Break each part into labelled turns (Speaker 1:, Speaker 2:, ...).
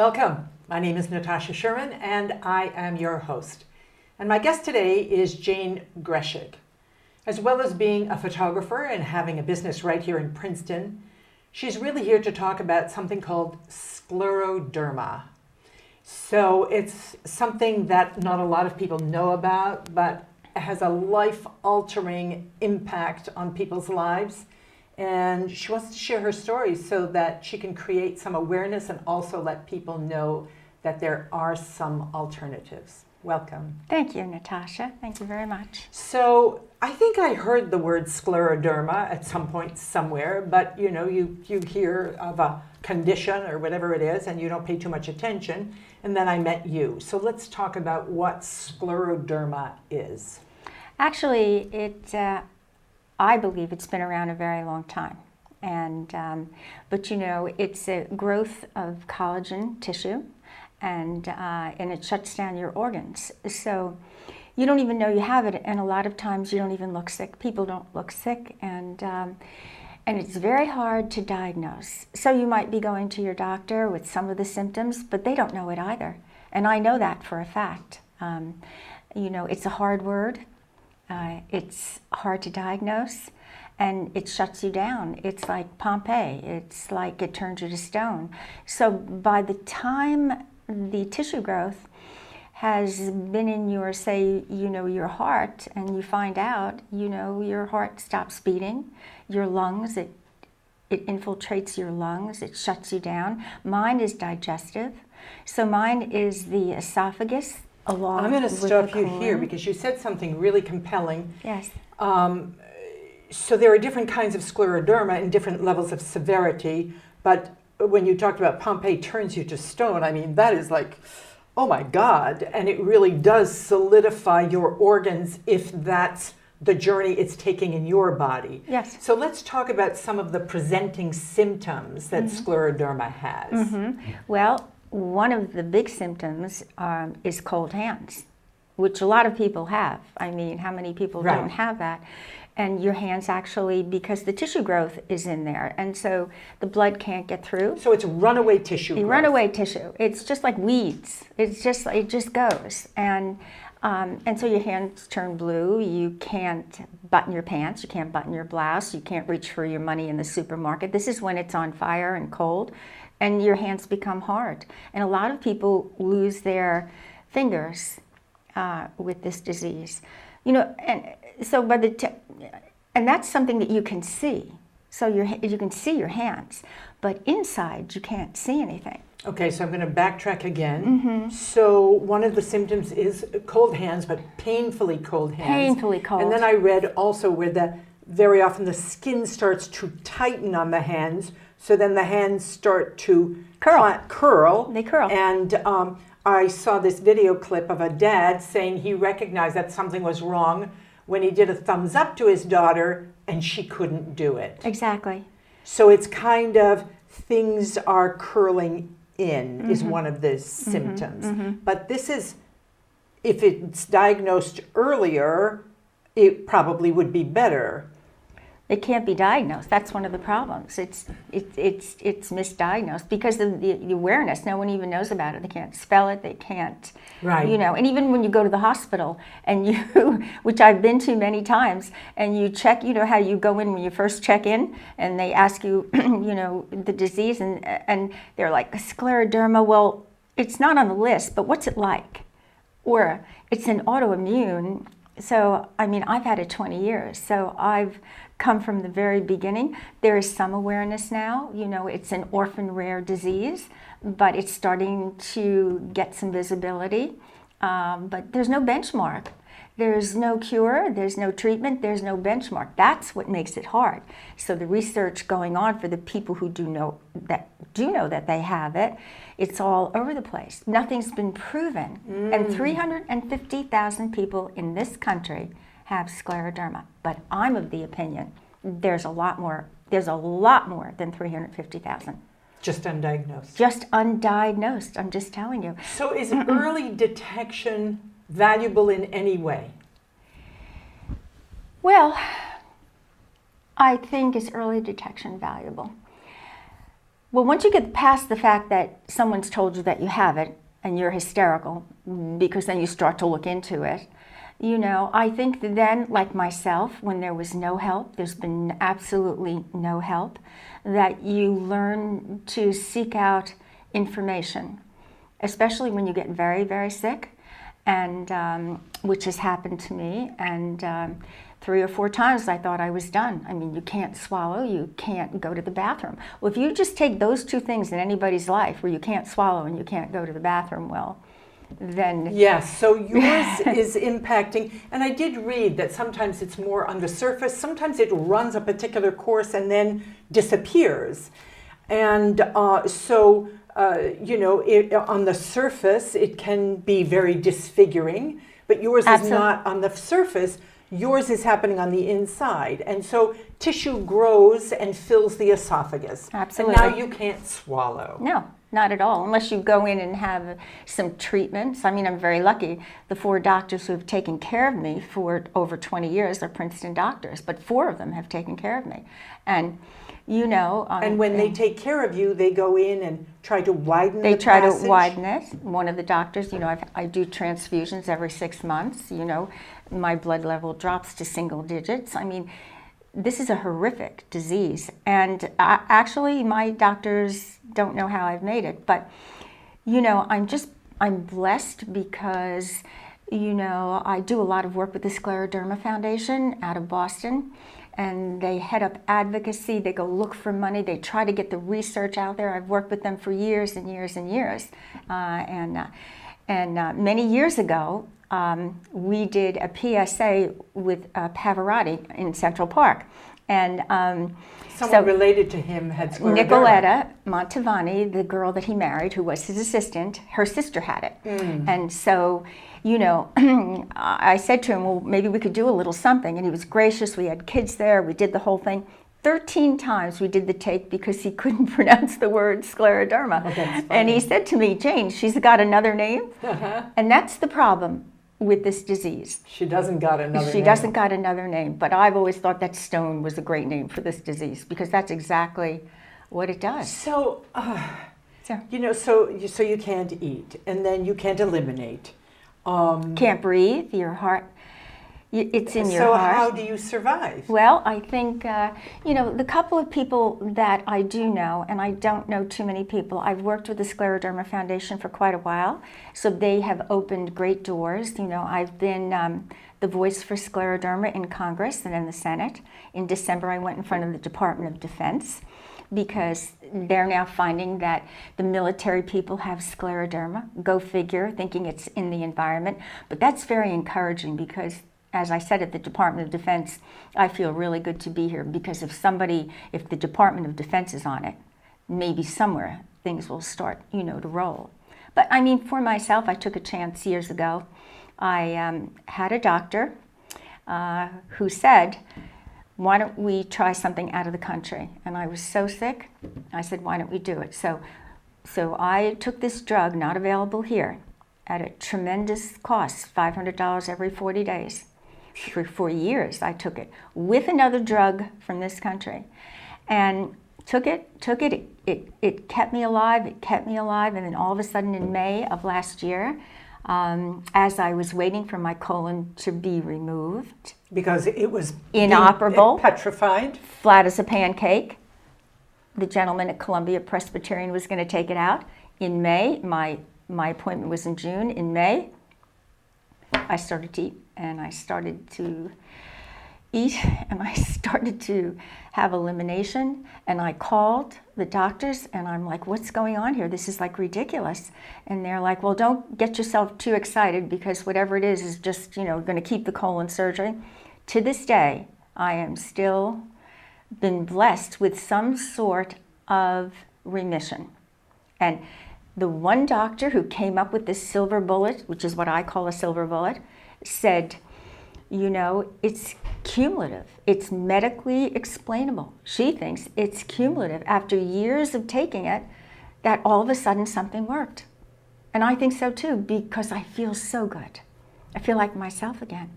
Speaker 1: Welcome. My name is Natasha Sherman and I am your host. And my guest today is Jane Grecsek. As well as being a photographer and having a business right here in Princeton, she's really here to talk about something called scleroderma. So it's something that not a lot of people know about, but has a life-altering impact on people's lives. And she wants to share her story so that she can create some awareness and also let people know that there are some alternatives. Welcome.
Speaker 2: Thank you, Natasha. Thank you very much.
Speaker 1: So I think I heard the word scleroderma at some point somewhere, but you hear of a condition or whatever it is and you don't pay too much attention. And then I met you. So let's talk about what scleroderma is.
Speaker 2: Actually, I believe it's been around a very long time. But it's a growth of collagen tissue and it shuts down your organs. So you don't even know you have it, and a lot of times you don't even look sick. People don't look sick, and it's very hard to diagnose. So you might be going to your doctor with some of the symptoms, but they don't know it either. And I know that for a fact. It's a hard word. It's hard to diagnose, and it shuts you down. It's like Pompeii. It's like it turns you to stone. So by the time the tissue growth has been in your, your heart, and you find out, your heart stops beating, your lungs, it infiltrates your lungs, it shuts you down. Mine is digestive. So mine is the esophagus. I'm
Speaker 1: going to stop you here because you said something really compelling.
Speaker 2: Yes.
Speaker 1: So there are different kinds of scleroderma and different levels of severity, but when you talked about Pompeii turns you to stone, I mean, that is like, oh my God, and it really does solidify your organs if that's the journey it's taking in your body.
Speaker 2: Yes.
Speaker 1: So let's talk about some of the presenting symptoms that scleroderma has.
Speaker 2: Mm-hmm. Well, one of the big symptoms is cold hands, which a lot of people have. I mean, how many people don't have that? And your hands actually, because the tissue growth is in there, and so the blood can't get through.
Speaker 1: So it's runaway tissue growth.
Speaker 2: Runaway tissue. It's just like weeds. It just goes. And so your hands turn blue. You can't button your pants. You can't button your blouse. You can't reach for your money in the supermarket. This is when it's on fire and cold. And your hands become hard. And a lot of people lose their fingers with this disease. And so and that's something that you can see. So you can see your hands, but inside you can't see anything.
Speaker 1: Okay, so I'm going to backtrack again.
Speaker 2: Mm-hmm.
Speaker 1: So one of the symptoms is cold hands, but painfully cold hands.
Speaker 2: Painfully cold.
Speaker 1: And then I read also where very often the skin starts to tighten on the hands. So then the hands start to curl.
Speaker 2: They curl.
Speaker 1: And I saw this video clip of a dad saying he recognized that something was wrong when he did a thumbs up to his daughter and she couldn't do it.
Speaker 2: Exactly.
Speaker 1: So it's kind of things are curling in is one of the symptoms. Mm-hmm. But this is, if it's diagnosed earlier, it probably would be better.
Speaker 2: It can't be diagnosed. That's one of the problems. It's misdiagnosed because of the awareness. No one even knows about it. They can't spell it. They can't, And even when you go to the hospital and which I've been to many times, and you check, how you go in when you first check in, and they ask you, the disease, and they're like scleroderma. Well, it's not on the list, but what's it like? Or it's an autoimmune. So, I've had it 20 years, so I've come from the very beginning. There is some awareness now. It's an orphan rare disease, but it's starting to get some visibility. But there's no benchmark. There's no cure, there's no treatment, there's no benchmark. That's what makes it hard. So the research going on for the people who do know that they have it, it's all over the place. Nothing's been proven. And 350,000 people in this country have scleroderma. But I'm of the opinion there's a lot more than 350,000.
Speaker 1: Just undiagnosed.
Speaker 2: Just undiagnosed, I'm just telling you.
Speaker 1: So is early detection valuable in any way?
Speaker 2: Well, I, I think is early detection valuable? Well, once you get past the fact that someone's told you that you have it and you're hysterical, because then you start to look into it, I think that then, like myself, when there was no help, there's been absolutely no help, that you learn to seek out information, especially when you get very, very sick, and which has happened to me. And 3 or 4 times I thought I was done. I mean, you can't swallow, you can't go to the bathroom. Well, if you just take those 2 things in anybody's life where you can't swallow and you can't go to the bathroom, well, then...
Speaker 1: Yes, so yours is impacting, and I did read that sometimes it's more on the surface, sometimes it runs a particular course and then disappears. And on the surface, it can be very disfiguring, but yours is not on the surface. Yours is happening on the inside. And so tissue grows and fills the esophagus.
Speaker 2: Absolutely.
Speaker 1: And now you can't swallow.
Speaker 2: No, not at all, unless you go in and have some treatments. I mean, I'm very lucky. The 4 doctors who have taken care of me for over 20 years are Princeton doctors, but 4 of them have taken care of me. And, and when
Speaker 1: they take care of you, they go in and try to widen
Speaker 2: the
Speaker 1: passage? They try to
Speaker 2: widen it. One of the doctors, I do transfusions every 6 months, my blood level drops to single digits. I mean, this is a horrific disease. And actually, my doctors don't know how I've made it. But, I'm blessed because, I do a lot of work with the Scleroderma Foundation out of Boston. And they head up Advocacy. They go look for money. They try to get the research out there. I've worked with them for years and years and years. And many years ago, we did a PSA with Pavarotti in Central Park. And
Speaker 1: someone related to him had scleroderma.
Speaker 2: Nicoletta Montavani, the girl that he married, who was his assistant, her sister had it. And so, I said to him, well, maybe we could do a little something. And he was gracious. We had kids there. We did the whole thing. 13 times we did the take because he couldn't pronounce the word scleroderma.
Speaker 1: Oh,
Speaker 2: and he said to me, Jane, she's got another name. And that's the problem with this disease.
Speaker 1: She doesn't got another name.
Speaker 2: She doesn't got another name. But I've always thought that stone was a great name for this disease because that's exactly what it does.
Speaker 1: So, so you can't eat and then you can't eliminate.
Speaker 2: Can't breathe, your heart, it's in your heart.
Speaker 1: So how do you survive?
Speaker 2: Well, I think, the couple of people that I do know, and I don't know too many people, I've worked with the Scleroderma Foundation for quite a while, so they have opened great doors. I've been the voice for scleroderma in Congress and in the Senate. In December, I went in front of the Department of Defense because they're now finding that the military people have scleroderma. Go figure, thinking it's in the environment. But that's very encouraging because, as I said at the Department of Defense, I feel really good to be here because if the Department of Defense is on it, maybe somewhere things will start, to roll. But I mean, for myself, I took a chance years ago. I had a doctor who said, why don't we try something out of the country? And I was so sick, I said, why don't we do it? So I took this drug, not available here, at a tremendous cost, $500 every 40 days. For 4 years I took it with another drug from this country. And took it, it kept me alive, and then all of a sudden in May of last year, as I was waiting for my colon to be removed.
Speaker 1: Because it was
Speaker 2: inoperable,
Speaker 1: petrified,
Speaker 2: flat as a pancake. The gentleman at Columbia Presbyterian was going to take it out in May. My appointment was in June. In May, I started to eat, and I started to eat, and I started to have elimination, and I called the doctors, and I'm like, what's going on here? This is like ridiculous. And they're like, well, don't get yourself too excited because whatever it is just, going to keep the colon surgery. To this day, I am still been blessed with some sort of remission. And the one doctor who came up with this silver bullet, which is what I call a silver bullet, said, it's cumulative. It's medically explainable. She thinks it's cumulative. After years of taking it, that all of a sudden something worked. And I think so too, because I feel so good. I feel like myself again.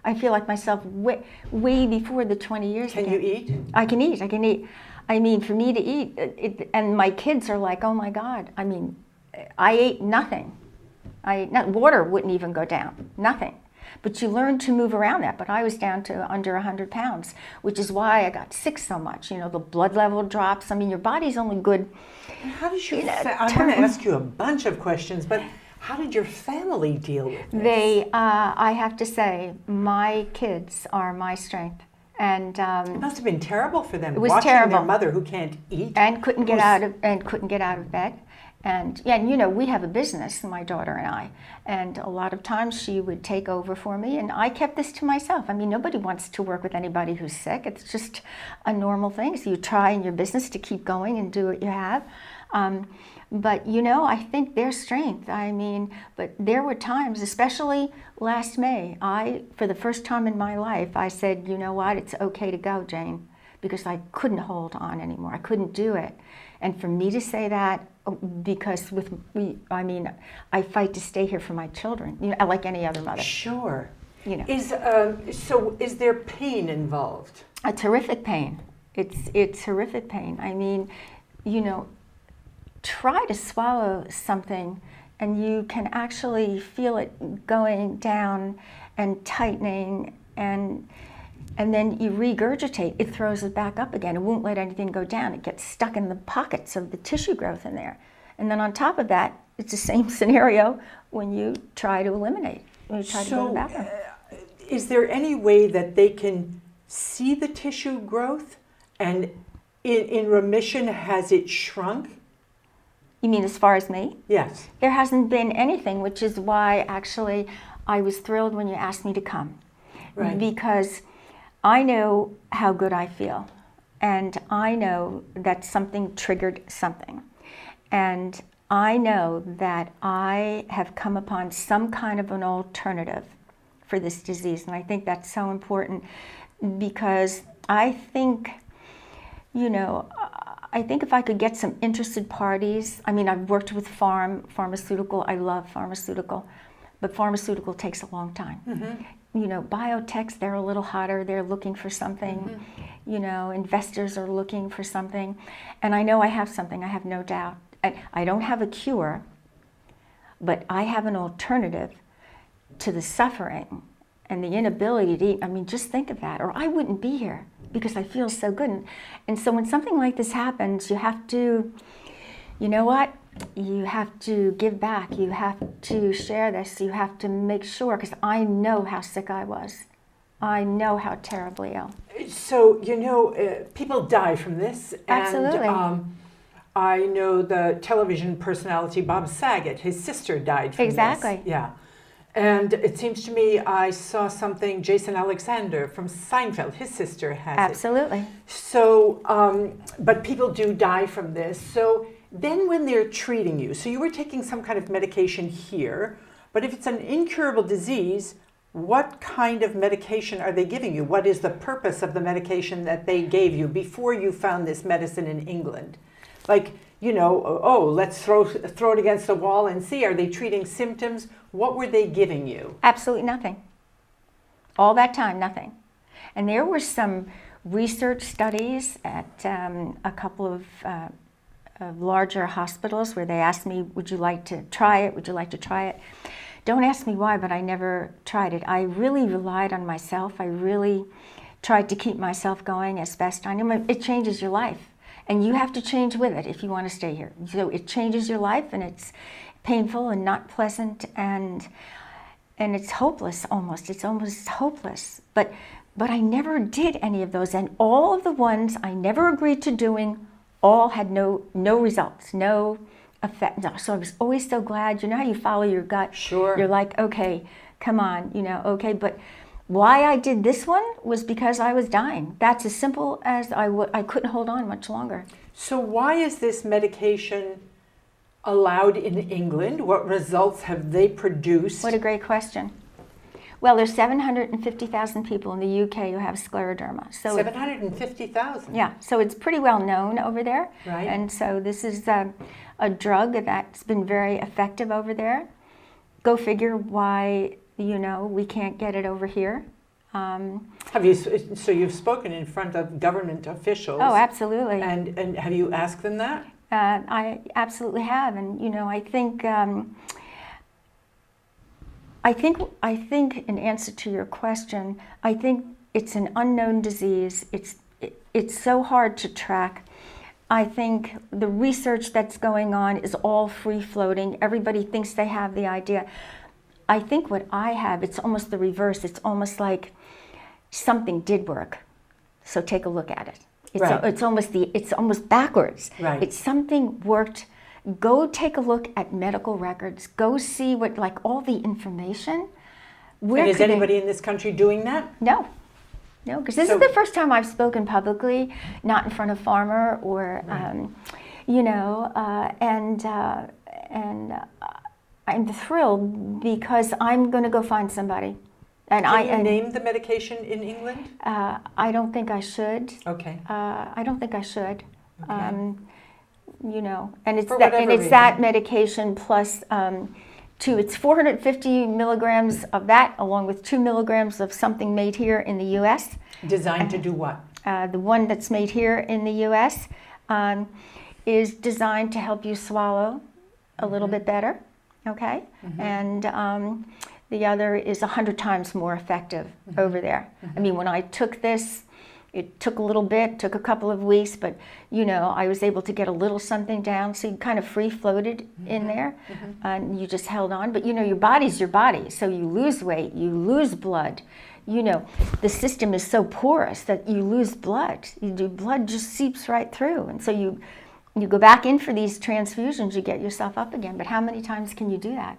Speaker 2: I feel like myself way before the 20 years
Speaker 1: ago. Can you eat?
Speaker 2: I can eat. I mean, for me to eat, and my kids are like, oh my God. I mean, I ate nothing. Water wouldn't even go down, nothing. But you learn to move around that. But I was down to under 100 pounds, which is why I got sick so much. You know, the blood level drops. I mean, your body's only good.
Speaker 1: How did you? I'm going to ask you a bunch of questions, but how did your family deal with this?
Speaker 2: I have to say, my kids are my strength. And
Speaker 1: it must have been terrible for them.
Speaker 2: It was
Speaker 1: watching
Speaker 2: terrible.
Speaker 1: Their mother who can't eat
Speaker 2: and couldn't get out of bed. And you know, we have a business, my daughter and I, and a lot of times she would take over for me, and I kept this to myself. I mean, nobody wants to work with anybody who's sick. It's just a normal thing. So you try in your business to keep going and do what you have. But you know, I think their strength. I mean, but there were times, especially last May, for the first time in my life, I said, you know what, it's okay to go, Jane, because I couldn't hold on anymore. I couldn't do it. And for me to say that, because I fight to stay here for my children, you know, like any other mother.
Speaker 1: Sure.
Speaker 2: You know.
Speaker 1: Is there pain involved?
Speaker 2: A terrific pain. It's horrific pain. I mean, you know, try to swallow something and you can actually feel it going down and tightening, and then you regurgitate, it throws it back up again. It won't let anything go down. It gets stuck in the pockets of the tissue growth in there. And then on top of that, it's the same scenario when you try to eliminate, when you try to go to the bathroom.
Speaker 1: Is there any way that they can see the tissue growth? And in remission, has it shrunk?
Speaker 2: You mean as far as me?
Speaker 1: Yes.
Speaker 2: There hasn't been anything, which is why actually I was thrilled when you asked me to come.
Speaker 1: Right.
Speaker 2: Because I know how good I feel, and I know that something triggered something. And I know that I have come upon some kind of an alternative for this disease. And I think that's so important because I think, you know, I think if I could get some interested parties, I mean, I've worked with pharmaceutical, I love pharmaceutical, but pharmaceutical takes a long time. Mm-hmm. You know, biotechs, they're a little hotter, they're looking for something. Mm-hmm. You know, investors are looking for something. And I know I have something, I have no doubt. I don't have a cure, but I have an alternative to the suffering and the inability to eat. I mean, just think of that, or I wouldn't be here because I feel so good. And so when something like this happens, you have to, you know what? You have to give back. You have to share this. You have to make sure, because I know how sick I was. I know how terribly ill.
Speaker 1: So, you know, people die from this.
Speaker 2: Absolutely.
Speaker 1: And, I know the television personality Bob Saget, his sister died from
Speaker 2: exactly.
Speaker 1: this. Yeah. And it seems to me I saw something, Jason Alexander from Seinfeld, his sister has
Speaker 2: Absolutely.
Speaker 1: it. So, but people do die from this. So then when they're treating you, so you were taking some kind of medication here, but if it's an incurable disease, what kind of medication are they giving you? What is the purpose of the medication that they gave you before you found this medicine in England? Like, you know, oh, let's throw it against the wall and see, are they treating symptoms? What were they giving you?
Speaker 2: Absolutely nothing. All that time, nothing. And there were some research studies at a couple of larger hospitals where they asked me, would you like to try it? Would you like to try it? Don't ask me why, but I never tried it. I really relied on myself. I really tried to keep myself going as best I knew. It changes your life. And you have to change with it if you want to stay here. So it changes your life, and it's painful and not pleasant, and it's hopeless almost. It's almost hopeless. But I never did any of those, and all of the ones I never agreed to doing all had no results, no effect. No. So I was always so glad. You know how you follow your gut?
Speaker 1: Sure.
Speaker 2: You're like, okay, come on, you know, okay, but why I did this one was because I was dying. That's as simple as I couldn't hold on much longer.
Speaker 1: So why is this medication allowed in England? What results have they produced?
Speaker 2: What a great question. Well, there's 750,000 people in the UK who have scleroderma. So
Speaker 1: 750,000?
Speaker 2: Yeah, so it's pretty well known over there.
Speaker 1: Right.
Speaker 2: And so this is a drug that's been very effective over there. Go figure why, you know, we can't get it over here.
Speaker 1: So you've spoken in front of government officials?
Speaker 2: Oh, absolutely.
Speaker 1: And have you asked them that?
Speaker 2: I absolutely have, and I think in answer to your question, I think it's an unknown disease. It's so hard to track. I think the research that's going on is all free-floating. Everybody thinks they have the idea. I think what I have, it's almost the reverse. It's almost like something did work, so take a look at it. It's almost backwards.
Speaker 1: Right.
Speaker 2: It's something worked. Go take a look at medical records. Go see what, like, all the information.
Speaker 1: And is anybody in this country doing that?
Speaker 2: No, because this is the first time I've spoken publicly, not in front of Farmer or,
Speaker 1: Right.
Speaker 2: And I'm thrilled because I'm going to go find somebody. And
Speaker 1: Can you name the medication in England?
Speaker 2: I don't think I should.
Speaker 1: Okay.
Speaker 2: I don't think I should.
Speaker 1: Okay.
Speaker 2: And it's
Speaker 1: For
Speaker 2: that,
Speaker 1: whatever
Speaker 2: and it's
Speaker 1: reason.
Speaker 2: that medication plus it's 450 milligrams of that, along with 2 milligrams of something made here in the U.S.
Speaker 1: Designed to do what?
Speaker 2: The one that's made here in the U.S. Is designed to help you swallow a little bit better, okay? And the other is 100 times more effective over there. I mean, when I took this, it took a little bit, took a couple of weeks, but I was able to get a little something down, so you kind of free floated in there, and you just held on. But your body's your body, so you lose weight, you lose blood. The system is so porous that you lose blood. Blood just seeps right through, and so you go back in for these transfusions, you get yourself up again. But how many times can you do that?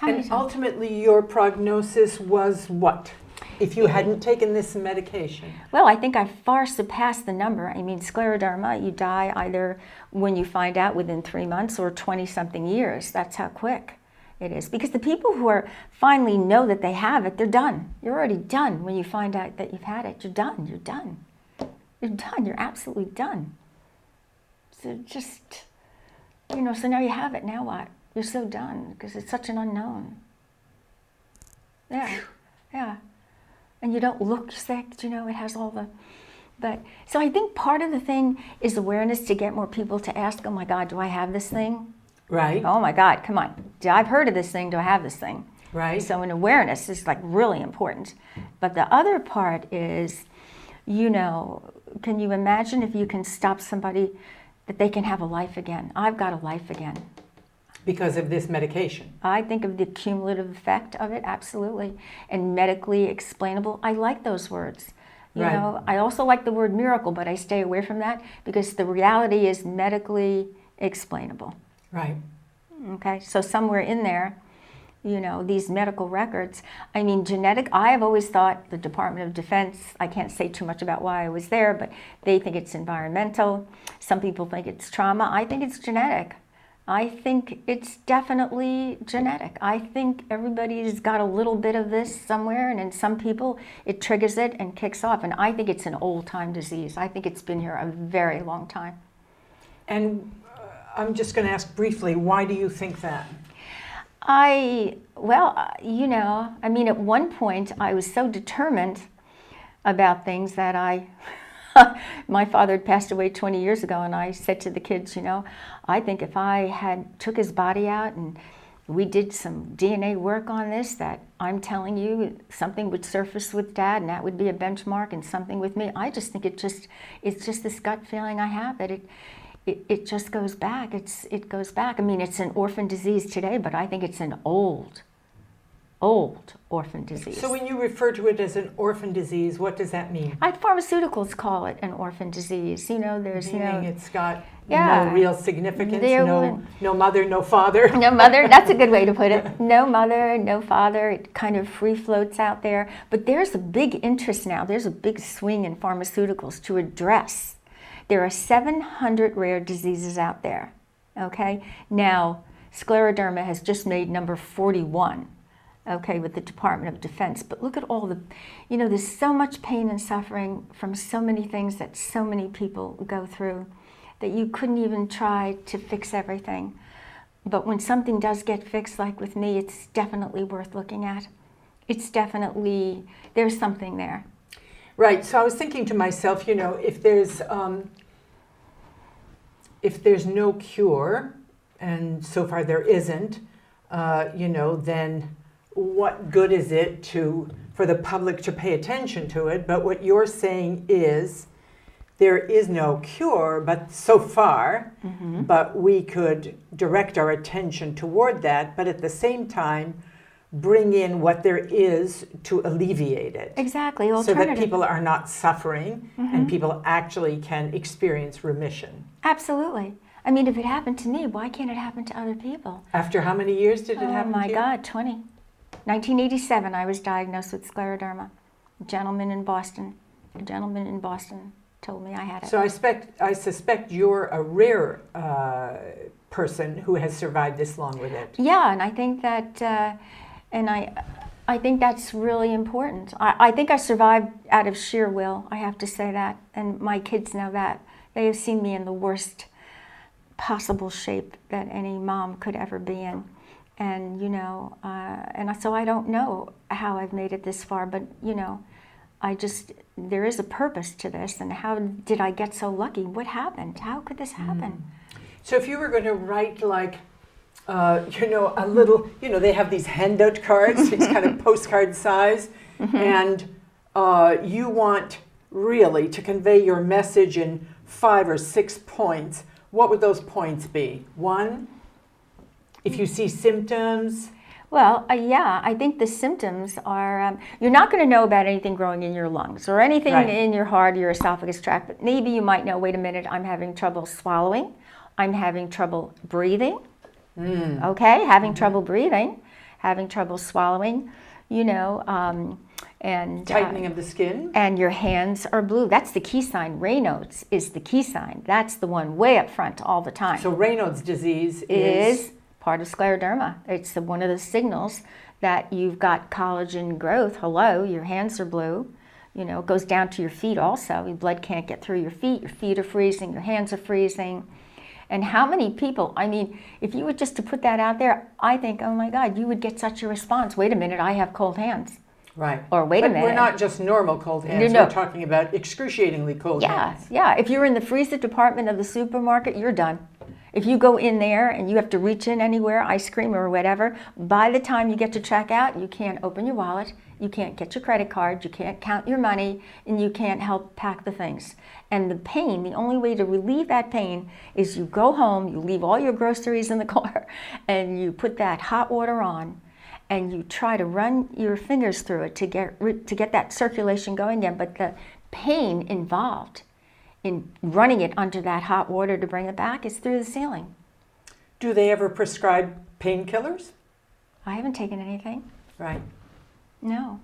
Speaker 1: And ultimately, your prognosis was what? If you hadn't taken this medication?
Speaker 2: Well, I think I far surpassed the number. I mean, scleroderma, you die either when you find out within 3 months or 20-something years. That's how quick it is. Because the people who finally know that they have it, they're done. You're already done when you find out that you've had it. You're done. You're done. You're done. You're absolutely done. So just, so now you have it. Now what? You're so done because it's such an unknown. Yeah. And you don't look sick, it has all but so I think part of the thing is awareness, to get more people to ask, oh my God, do I have this thing?
Speaker 1: Right.
Speaker 2: Oh my God, come on. I've heard of this thing, do I have this thing?
Speaker 1: Right.
Speaker 2: So an awareness is like really important. But the other part is, can you imagine if you can stop somebody, that they can have a life again? I've got a life again.
Speaker 1: Because of this medication?
Speaker 2: I think of the cumulative effect of it, absolutely. And medically explainable. I like those words. I also like the word miracle, but I stay away from that because the reality is medically explainable.
Speaker 1: Right.
Speaker 2: Okay, so somewhere in there, these medical records, I mean, genetic, I have always thought the Department of Defense, I can't say too much about why I was there, but they think it's environmental. Some people think it's trauma. I think it's genetic. I think it's definitely genetic. I think everybody's got a little bit of this somewhere, and in some people it triggers it and kicks off. And I think it's an old-time disease. I think it's been here a very long time.
Speaker 1: And I'm just going to ask briefly, why do you think that?
Speaker 2: I mean, at one point I was so determined about things that my father had passed away 20 years ago, and I said to the kids, I think if I had took his body out and we did some DNA work on this, that I'm telling you something would surface with Dad, and that would be a benchmark, and something with me. I just think it's just this gut feeling I have that it just goes back. It goes back. I mean, it's an orphan disease today, but I think it's an old orphan disease.
Speaker 1: So when you refer to it as an orphan disease, what does that mean?
Speaker 2: Pharmaceuticals call it an orphan disease. There's
Speaker 1: meaning it's got no real significance, no mother, no father.
Speaker 2: No mother, that's a good way to put it. No mother, no father, it kind of free floats out there. But there's a big interest now, there's a big swing in pharmaceuticals to address. There are 700 rare diseases out there, okay? Now, scleroderma has just made number 41. Okay, with the Department of Defense. But look at all there's so much pain and suffering from so many things that so many people go through that you couldn't even try to fix everything. But when something does get fixed, like with me, it's definitely worth looking at. it's definitely, there's something there.
Speaker 1: Right. So I was thinking to myself, if there's no cure, and so far there isn't, then what good is it for the public to pay attention to it? But what you're saying is there is no cure, but so far, but we could direct our attention toward that, but at the same time, bring in what there is to alleviate it.
Speaker 2: Exactly,
Speaker 1: so that people are not suffering and people actually can experience remission.
Speaker 2: Absolutely. I mean, if it happened to me, why can't it happen to other people?
Speaker 1: After how many years did it happen to you?
Speaker 2: Oh my God, 20. 1987, I was diagnosed with scleroderma. A gentleman in Boston told me I had it.
Speaker 1: So I suspect you're a rare person who has survived this long with it.
Speaker 2: Yeah, and I think that, I think that's really important. I think I survived out of sheer will. I have to say that, and my kids know that. They have seen me in the worst possible shape that any mom could ever be in, and so I don't know how I've made it this far, but there is a purpose to this, and how did I get so lucky? What happened? How could this happen?
Speaker 1: So if you were going to write a little, they have these handout cards, it's kind of postcard size, and you want really to convey your message in 5 or 6 points. What would those points be? 1, if you see symptoms.
Speaker 2: Well, I think the symptoms are, you're not going to know about anything growing in your lungs or anything in your heart or your esophagus tract, but maybe you might know, wait a minute, I'm having trouble swallowing, I'm having trouble breathing, okay, having trouble breathing, having trouble swallowing, and
Speaker 1: tightening of the skin.
Speaker 2: And your hands are blue. That's the key sign. Raynaud's is the key sign. That's the one way up front all the time.
Speaker 1: So Raynaud's disease is
Speaker 2: part of scleroderma. It's one of the signals that you've got collagen growth. Hello, your hands are blue. It goes down to your feet also. Your blood can't get through your feet are freezing, your hands are freezing. And how many people, if you were just to put that out there, I think, oh my God, you would get such a response. Wait a minute, I have cold hands.
Speaker 1: Right.
Speaker 2: Or wait a minute.
Speaker 1: We're not just normal cold hands.
Speaker 2: No.
Speaker 1: We're talking about excruciatingly cold hands.
Speaker 2: Yeah. If you're in the freezer department of the supermarket, you're done. If you go in there and you have to reach in anywhere, ice cream or whatever, by the time you get to check out, you can't open your wallet, you can't get your credit card, you can't count your money, and you can't help pack the things. And the pain, the only way to relieve that pain is you go home, you leave all your groceries in the car, and you put that hot water on, and you try to run your fingers through it to get that circulation going again. But the pain involved in running it under that hot water to bring it back is through the ceiling.
Speaker 1: Do they ever prescribe painkillers?
Speaker 2: I haven't taken anything.
Speaker 1: Right.
Speaker 2: No.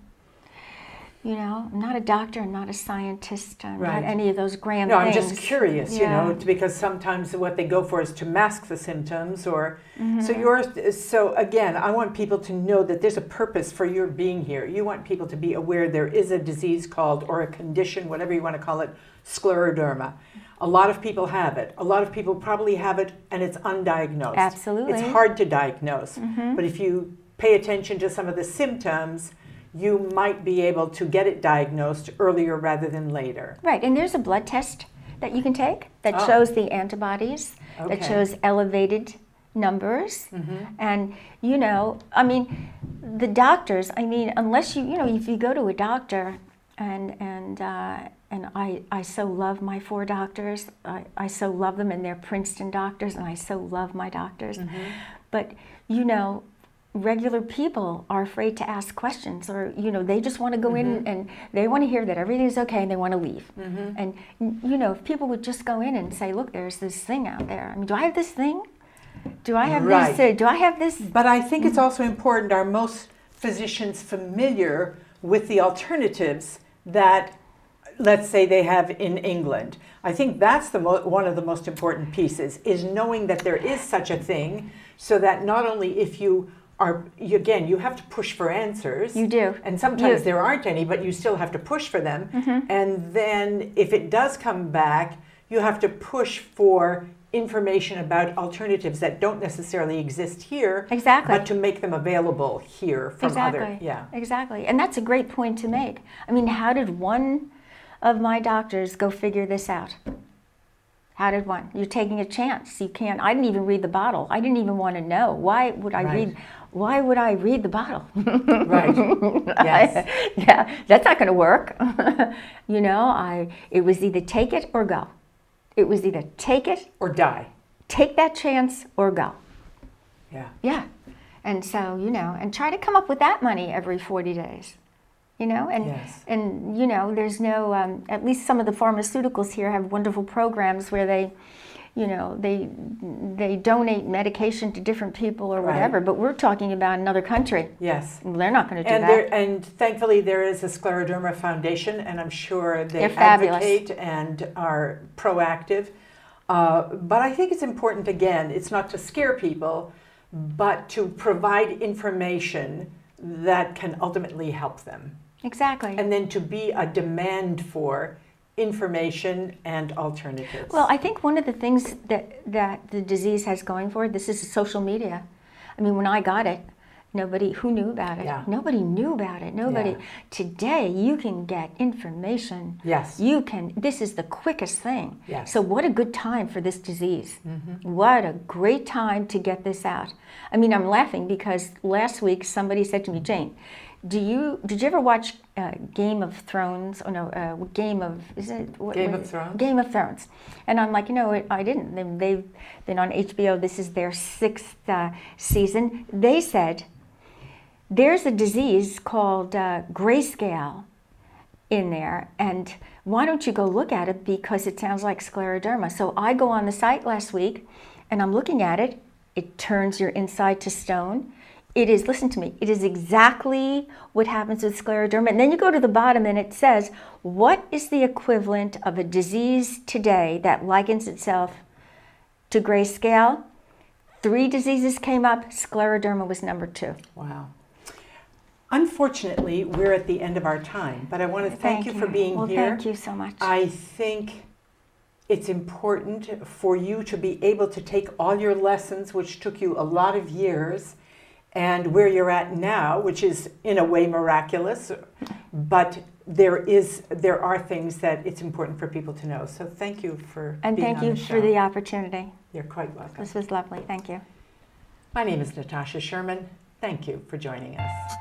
Speaker 2: I'm not a doctor, I'm not a scientist, I'm not any of those grand
Speaker 1: things.
Speaker 2: No,
Speaker 1: I'm just curious, because sometimes what they go for is to mask the symptoms or, so again, I want people to know that there's a purpose for your being here. You want people to be aware there is a disease called, or a condition, whatever you want to call it, scleroderma. A lot of people have it. A lot of people probably have it and it's undiagnosed.
Speaker 2: Absolutely.
Speaker 1: It's hard to diagnose, but if you pay attention to some of the symptoms, you might be able to get it diagnosed earlier rather than later.
Speaker 2: Right, and there's a blood test that you can take that shows the antibodies, that shows elevated numbers. And, the doctors, unless if you go to a doctor, and I so love my 4 doctors, I so love them, and they're Princeton doctors, and I so love my doctors. But, regular people are afraid to ask questions, or they just want to go in and they want to hear that everything's okay and they want to leave. And if people would just go in and say, look, there's this thing out there. Do I have this thing? Do I have this? Do I have this?
Speaker 1: But I think it's also important, are most physicians familiar with the alternatives that, let's say, they have in England? I think that's one of the most important pieces, is knowing that there is such a thing, so that not only if you have to push for answers.
Speaker 2: You do.
Speaker 1: And sometimes there aren't any, but you still have to push for them. And then if it does come back, you have to push for information about alternatives that don't necessarily exist here.
Speaker 2: Exactly.
Speaker 1: But to make them available here from other. Yeah.
Speaker 2: Exactly. And that's a great point to make. I mean, how did one of my doctors go figure this out? How did one? You're taking a chance. You can't. I didn't even read the bottle. I didn't even want to know. Why would I read? Why would I read the bottle?
Speaker 1: Right. Yes.
Speaker 2: Yeah, that's not going to work. You know, it was either take it or go. It was either take it
Speaker 1: or die.
Speaker 2: Take that chance or go.
Speaker 1: Yeah.
Speaker 2: Yeah. And so, you know, and try to come up with that money every 40 days. You know, and you know, there's no, at least some of the pharmaceuticals here have wonderful programs where they, you know, they donate medication to different people or whatever, but we're talking about another country.
Speaker 1: Yes.
Speaker 2: They're not going to do that.
Speaker 1: And thankfully there is a Scleroderma Foundation, and I'm sure they
Speaker 2: advocate
Speaker 1: and are proactive. But I think it's important, again, it's not to scare people, but to provide information that can ultimately help them.
Speaker 2: Exactly.
Speaker 1: And then to be a demand for information and alternatives.
Speaker 2: Well, I think one of the things that the disease has going for it, this is social media. I mean, when I got it, who knew about it?
Speaker 1: Yeah.
Speaker 2: Nobody knew about it. Nobody.
Speaker 1: Yeah.
Speaker 2: Today, you can get information.
Speaker 1: Yes.
Speaker 2: This is the quickest thing.
Speaker 1: Yes.
Speaker 2: So what a good time for this disease. Mm-hmm. What a great time to get this out. I mean, I'm laughing because last week somebody said to me, Jane, did you ever watch Game of Thrones? Oh no, Game of
Speaker 1: Thrones?
Speaker 2: Game of Thrones. And I'm like, I didn't. They've been on HBO. This is their 6th season. They said there's a disease called grayscale in there, and why don't you go look at it, because it sounds like scleroderma. So I go on the site last week, and I'm looking at it. It turns your inside to stone. It is, listen to me, it is exactly what happens with scleroderma. And then you go to the bottom and it says, what is the equivalent of a disease today that likens itself to grayscale? 3 diseases came up, scleroderma was number 2.
Speaker 1: Wow. Unfortunately, we're at the end of our time, but I want to thank you for being here.
Speaker 2: Thank you so much.
Speaker 1: I think it's important for you to be able to take all your lessons, which took you a lot of years, and where you're at now, which is in a way miraculous, but there are things that it's important for people to know. So thank you for being on the show.
Speaker 2: And thank you for the opportunity.
Speaker 1: You're quite welcome.
Speaker 2: This was lovely. Thank you.
Speaker 1: My name is Natasha Sherman. Thank you for joining us.